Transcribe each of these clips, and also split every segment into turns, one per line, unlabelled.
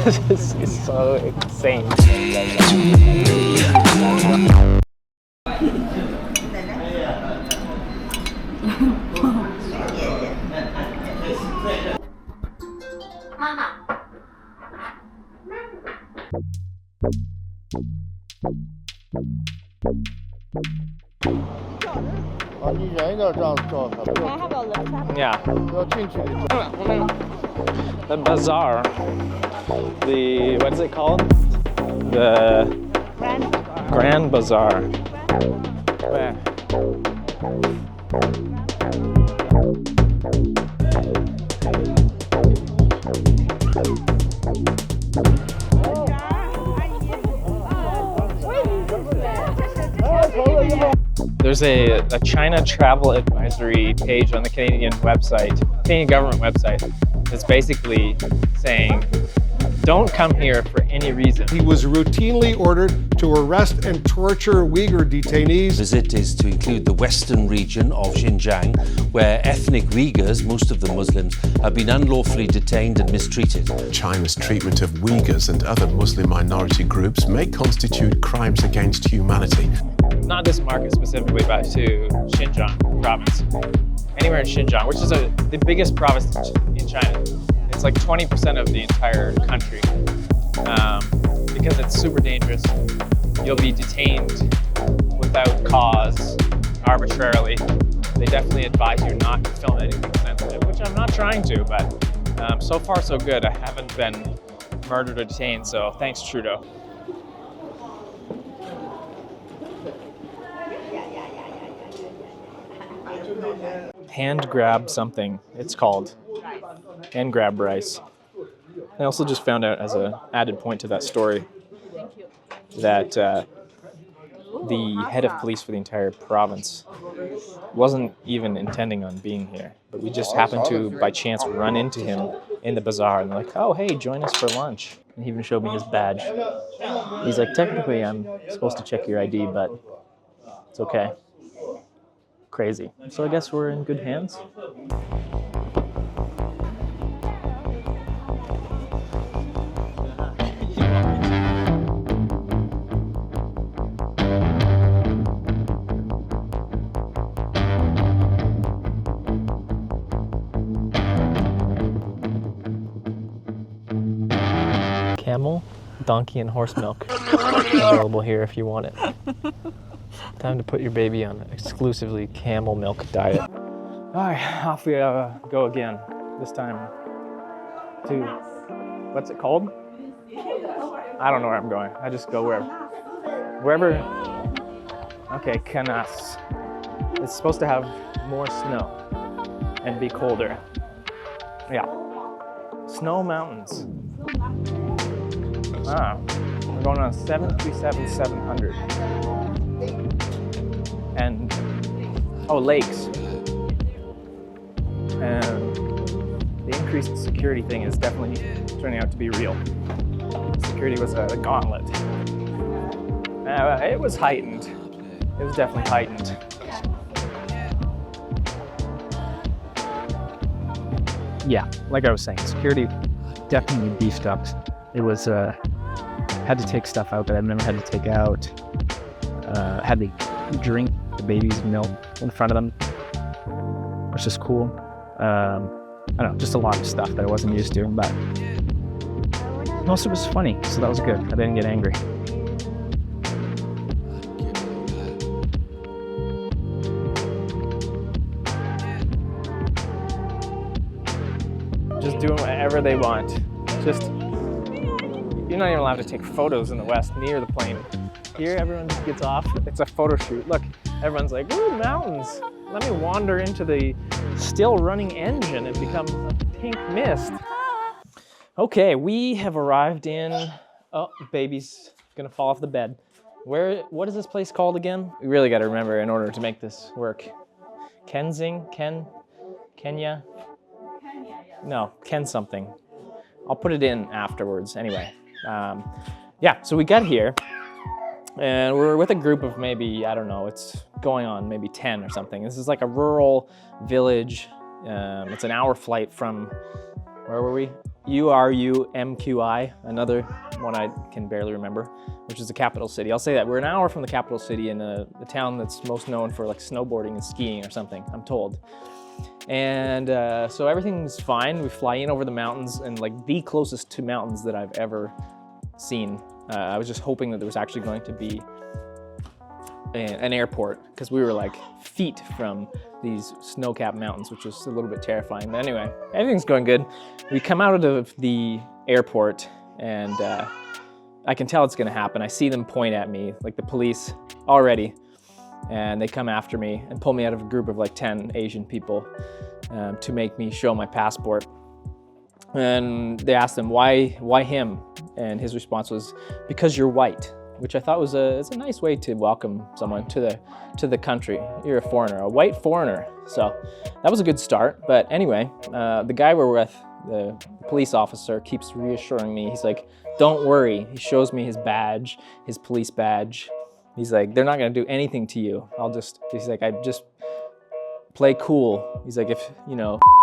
This is so insane. Yeah. The bazaar. The, what is it called? The Grand Bazaar. Where? There's a China travel advisory page on the Canadian government website. It's basically saying, don't come here for any reason.
He was routinely ordered to arrest and torture Uyghur detainees.
Visit is to include the western region of Xinjiang, where ethnic Uyghurs, most of them Muslims, have been unlawfully detained and mistreated.
China's treatment of Uyghurs and other Muslim minority groups may constitute crimes against humanity.
Not this market specifically, but to Xinjiang province. Anywhere in Xinjiang, which is the biggest province in China. It's like 20% of the entire country. Because it's super dangerous. You'll be detained without cause, arbitrarily. They definitely advise you not to film anything sensitive, which I'm not trying to, but so far so good. I haven't been murdered or detained, so thanks Trudeau. Hand grab something, it's called. Hand grab rice. I also just found out as an added point to that story that the head of police for the entire province wasn't even intending on being here. But we just happened to, by chance, run into him in the bazaar. And they're like, oh, hey, join us for lunch. And he even showed me his badge. He's like, technically, I'm supposed to check your ID, but it's okay. Crazy. So I guess we're in good hands. Camel, donkey, and horse milk available here if you want it. Time to put your baby on an exclusively camel milk diet. All right, off we go again. This time to, what's it called? I don't know where I'm going. I just go wherever. Okay, Canas. It's supposed to have more snow and be colder. Yeah, Snow Mountains. We're going on a 737-700. And, lakes. And the increased security thing is definitely turning out to be real. Security was a gauntlet. It was heightened. It was definitely heightened. Yeah, like I was saying, security definitely beefed up. It was, had to take stuff out that I've never had to take out. Had to drink the baby's milk in front of them, which is cool. I don't know, just a lot of stuff that I wasn't used to, but most of it was funny, so that was good. I didn't get angry. Just doing whatever they want. You're not even allowed to take photos in the West near the plane. Here, everyone just gets off. It's a photo shoot. Look, everyone's like, ooh, mountains. Let me wander into the still running engine and become a pink mist. Okay, we have arrived in, oh, baby's gonna fall off the bed. What is this place called again? We really gotta remember in order to make this work. Kenya? No, Ken something. I'll put it in afterwards anyway. Yeah, so we got here and we're with a group of maybe, I don't know, it's going on maybe 10 or something. This is like a rural village. It's an hour flight from Where were we? URUMQI, another one I can barely remember, which is the capital city. I'll say that. We're an hour from the capital city in the town that's most known for like snowboarding and skiing or something, I'm told. And so everything's fine. We fly in over the mountains, and like the closest to mountains that I've ever seen. I was just hoping that there was actually going to be an airport, because we were like feet from these snow-capped mountains, which was a little bit terrifying. But anyway, everything's going good. We come out of the airport, and I can tell it's gonna happen. I see them point at me, like the police already, and they come after me and pull me out of a group of like 10 Asian people to make me show my passport. And they asked him, why him? And his response was, because you're white, which I thought was it's a nice way to welcome someone to the country. You're a foreigner, a white foreigner. So that was a good start. But anyway, the guy we're with, the police officer, keeps reassuring me. He's like, don't worry. He shows me his badge, his police badge. He's like, they're not gonna do anything to you. He's like, I just play cool. He's like, if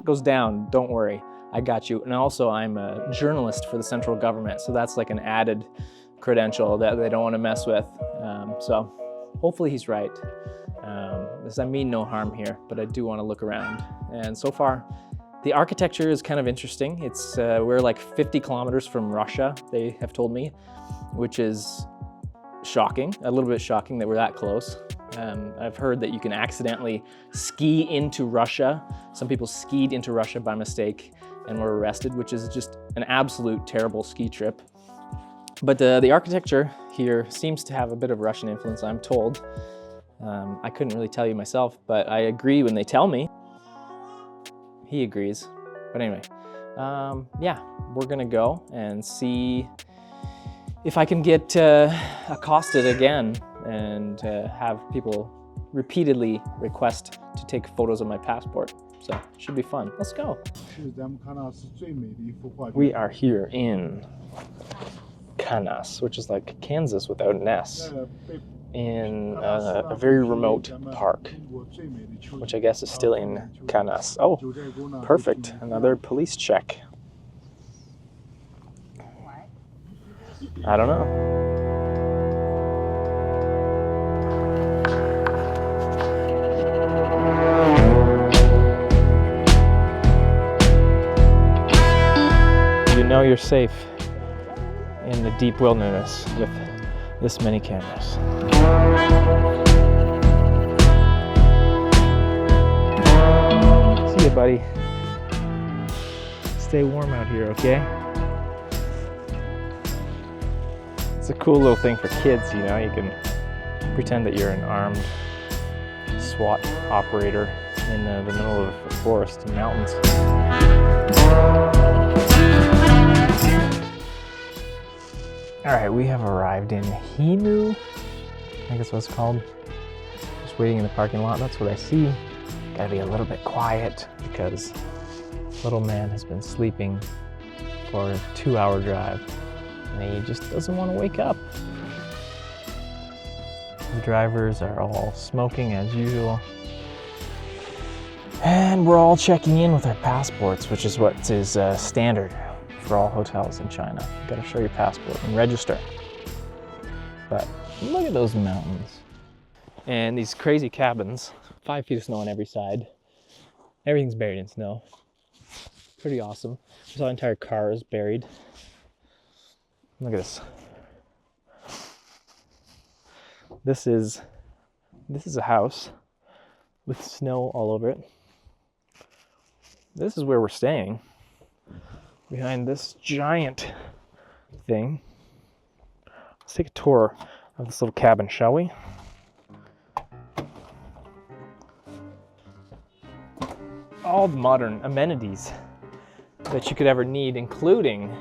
goes down, don't worry, I got you. And also I'm a journalist for the central government, so that's like an added credential that they don't want to mess with. So hopefully he's right. I mean no harm here, but I do want to look around. And so far, the architecture is kind of interesting. It's we're like 50 kilometers from Russia, they have told me, which is shocking, a little bit shocking that we're that close. I've heard that you can accidentally ski into Russia. Some people skied into Russia by mistake and were arrested, which is just an absolute terrible ski trip. But the architecture here seems to have a bit of Russian influence, I'm told. I couldn't really tell you myself, but I agree when they tell me. He agrees. But anyway, yeah, we're gonna go and see if I can get accosted again and have people repeatedly request to take photos of my passport. So it should be fun. Let's go. We are here in Kansas, which is like Kansas without an S, in a very remote park, which I guess is still in Kansas. Oh, perfect. Another police check. I don't know. You know you're safe in the deep wilderness with this many cameras. See ya, buddy. Stay warm out here, okay? It's a cool little thing for kids, you know. You can pretend that you're an armed SWAT operator in the middle of a forest and mountains. All right, we have arrived in Hinu, I think that's what it's called. Just waiting in the parking lot, that's what I see. Gotta be a little bit quiet because little man has been sleeping for a 2-hour drive and he just doesn't want to wake up. The drivers are all smoking as usual. And we're all checking in with our passports, which is what is standard for all hotels in China. You gotta show your passport and register. But look at those mountains. And these crazy cabins, 5 feet of snow on every side. Everything's buried in snow. Pretty awesome. We saw entire cars buried. Look at this. This is a house with snow all over it. This is where we're staying, behind this giant thing. Let's take a tour of this little cabin, shall we? All the modern amenities that you could ever need, including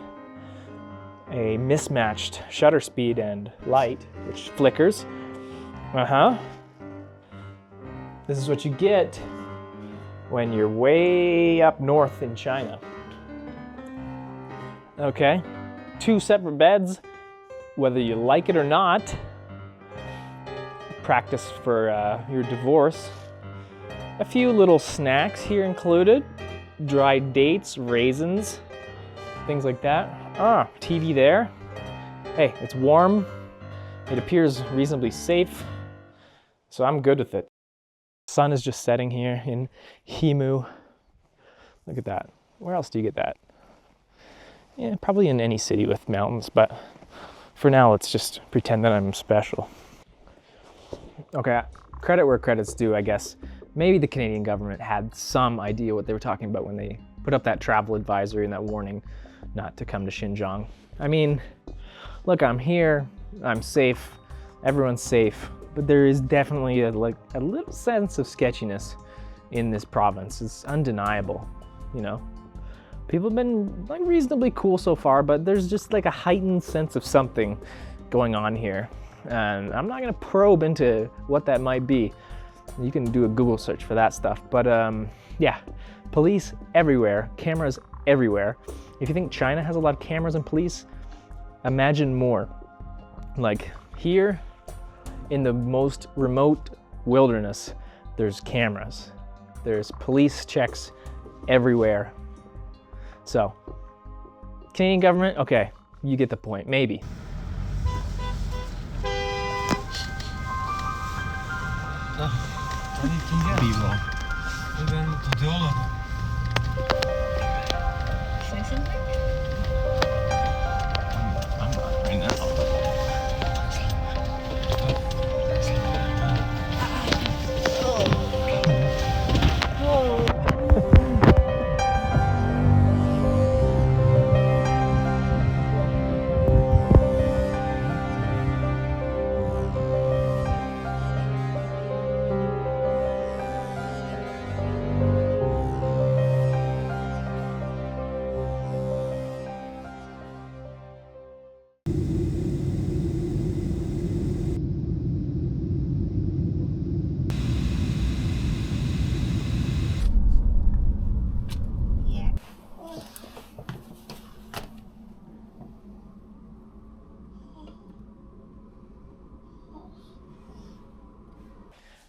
a mismatched shutter speed and light, which flickers. This is what you get when you're way up north in China. Okay, 2 separate beds, whether you like it or not. Practice for your divorce. A few little snacks here included. Dried dates, raisins, things like that. Ah, TV there. Hey, it's warm. It appears reasonably safe, so I'm good with it. Sun is just setting here in Himu. Look at that. Where else do you get that? Yeah, probably in any city with mountains, but for now, let's just pretend that I'm special. Okay, credit where credit's due, I guess. Maybe the Canadian government had some idea what they were talking about when they put up that travel advisory and that warning not to come to Xinjiang. I mean, look, I'm here, I'm safe, everyone's safe, but there is definitely a little sense of sketchiness in this province. It's undeniable, you know? People have been like reasonably cool so far, but there's just like a heightened sense of something going on here. And I'm not gonna probe into what that might be. You can do a Google search for that stuff. But yeah, police everywhere, cameras everywhere. If you think China has a lot of cameras and police, imagine more. Like here in the most remote wilderness, there's cameras. There's police checks everywhere. So, Canadian government, okay, you get the point, maybe.
Say something?
I'm not right now.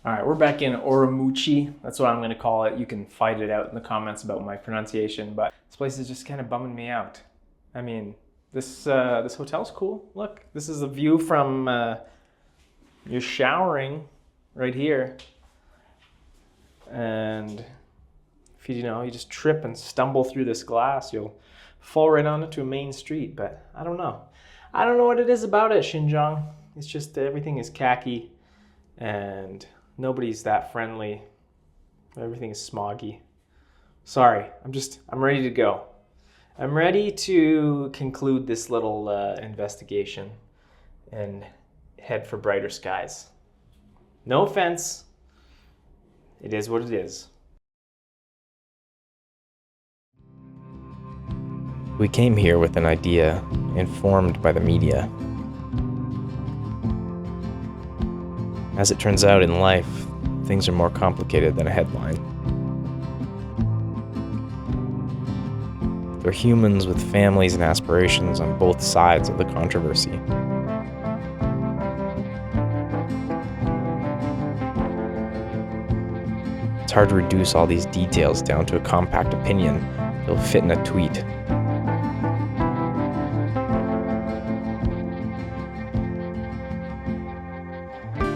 All right, we're back in Uramuchi. That's what I'm gonna call it. You can fight it out in the comments about my pronunciation, but this place is just kind of bumming me out. I mean, this hotel's cool. Look, this is a view from, you're showering right here. And if you just trip and stumble through this glass, you'll fall right onto a main street, but I don't know. I don't know what it is about it, Xinjiang. It's just everything is khaki and nobody's that friendly. Everything is smoggy. Sorry, I'm ready to go. I'm ready to conclude this little investigation and head for brighter skies. No offense. It is what it is. We came here with an idea, informed by the media. As it turns out in life, things are more complicated than a headline. There are humans with families and aspirations on both sides of the controversy. It's hard to reduce all these details down to a compact opinion that'll fit in a tweet.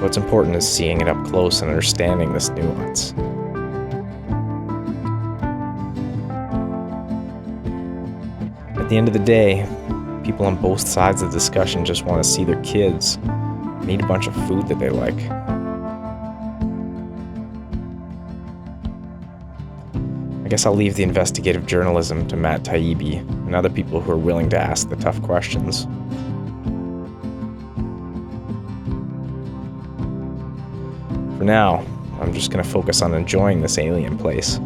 What's important is seeing it up close and understanding this nuance. At the end of the day, people on both sides of the discussion just want to see their kids and eat a bunch of food that they like. I guess I'll leave the investigative journalism to Matt Taibbi and other people who are willing to ask the tough questions. For now, I'm just going to focus on enjoying this alien place.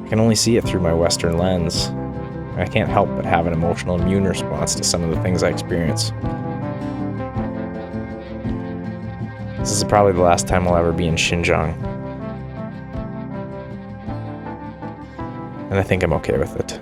I can only see it through my Western lens, and I can't help but have an emotional immune response to some of the things I experience. This is probably the last time I'll ever be in Xinjiang. And I think I'm okay with it.